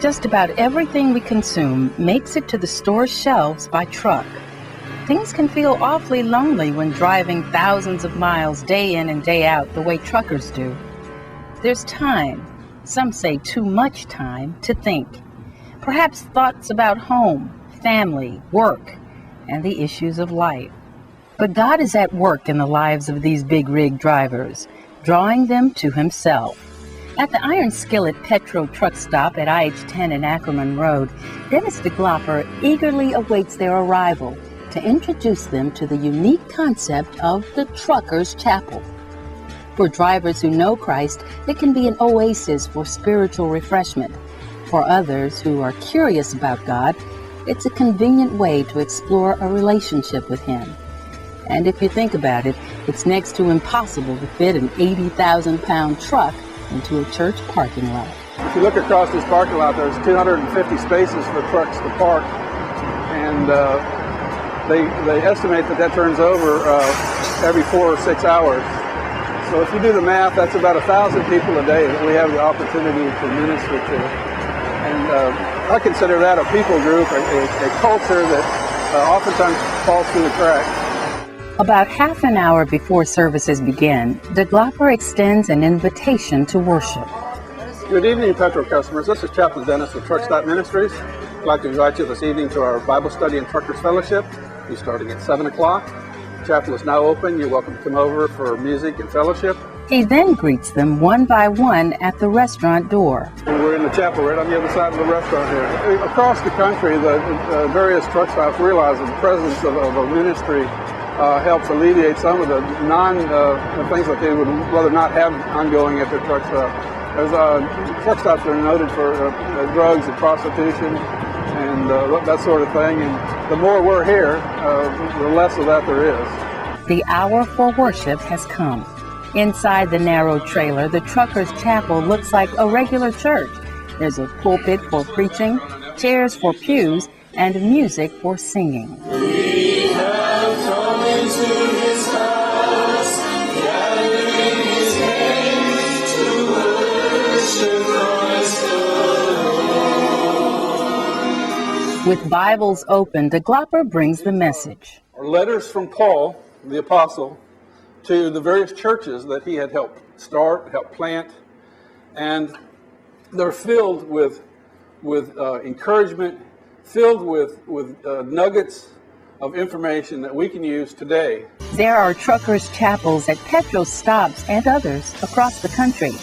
Just about everything we consume makes it to the store shelves by truck. Things can feel awfully lonely when driving thousands of miles day in and day out the way truckers do. There's time, some say too much time, to think. Perhaps thoughts about home, family, work, and the issues of life. But God is at work in the lives of these big rig drivers, drawing them to himself. At the Iron Skillet Petro truck stop at IH-10 and Ackerman Road, Dennis DeGlopper eagerly awaits their arrival to introduce them to the unique concept of the Trucker's Chapel. For drivers who know Christ, it can be an oasis for spiritual refreshment. For others who are curious about God, it's a convenient way to explore a relationship with him. And if you think about it, it's next to impossible to fit an 80,000-pound truck into a church parking lot. If you look across this parking lot, there's 250 spaces for trucks to park, and they estimate that turns over every 4 or 6 hours. So if you do the math, that's about 1,000 people a day that we have the opportunity to minister to. And I consider that a people group, a culture that oftentimes falls through the cracks. About half an hour before services begin, DeGlopper extends an invitation to worship. Good evening, Petro customers. This is Chaplain Dennis with Truckstop Ministries. I'd like to invite you this evening to our Bible study and Truckers Fellowship. We're starting at 7 o'clock. The chapel is now open. You're welcome to come over for music and fellowship. He then greets them one by one at the restaurant door. We're in the chapel right on the other side of the restaurant here. Across the country, the various truck stops realize that the presence of a ministry helps alleviate some of the things that they would rather not have ongoing at their truck stop. There's truck stops that are noted for drugs and prostitution and that sort of thing. And the more we're here, the less of that there is. The hour for worship has come. Inside the narrow trailer, the Trucker's Chapel looks like a regular church. There's a pulpit for preaching, chairs for pews, and music for singing. We have come into his house, gathering his name to worship Christ alone. With Bibles open, DeGlopper brings the message. Are letters from Paul, the apostle, to the various churches that he had helped start, helped plant, and they're filled with encouragement, filled with nuggets of information that we can use today. There are Truckers' Chapels at Petro stops and others across the country.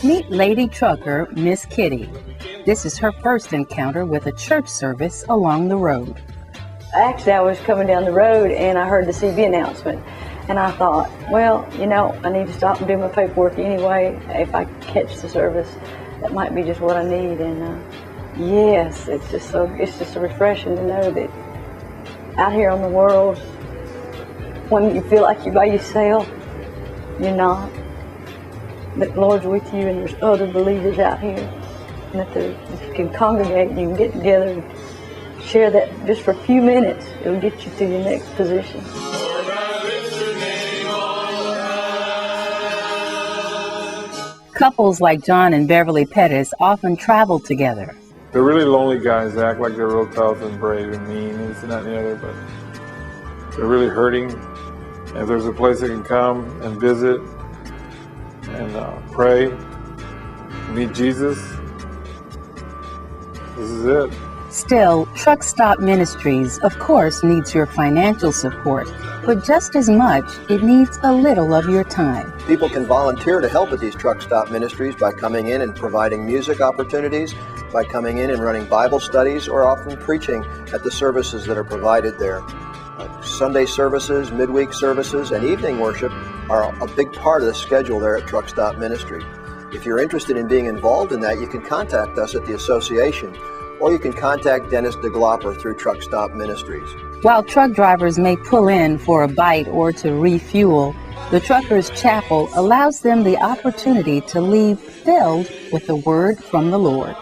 Meet Lady Trucker, Miss Kitty. This is her first encounter with a church service along the road. Actually, I was coming down the road and I heard the CB announcement. And I thought, well, I need to stop and do my paperwork anyway. If I catch the service, that might be just what I need. And yes, it's just so refreshing to know that out here on the world, when you feel like you're by yourself, you're not. That the Lord's with you and there's other believers out here. And that if you can congregate, you can get together and share that just for a few minutes. It'll get you to your next position. Couples like John and Beverly Pettis often travel together. They're really lonely guys. They act like they're real tough and brave and mean and this and that and the other, but they're really hurting. And if there's a place they can come and visit and pray, meet Jesus, this is it. Still, Truckstop Ministries, of course, needs your financial support, but just as much, it needs a little of your time. People can volunteer to help at these Truckstop Ministries by coming in and providing music opportunities, by coming in and running Bible studies, or often preaching at the services that are provided there. Sunday services, midweek services, and evening worship are a big part of the schedule there at Truckstop Ministry. If you're interested in being involved in that, you can contact us at the association, or you can contact Dennis DeGlopper through Truckstop Ministries. While truck drivers may pull in for a bite or to refuel, the Truckers' Chapel allows them the opportunity to leave filled with the word from the Lord.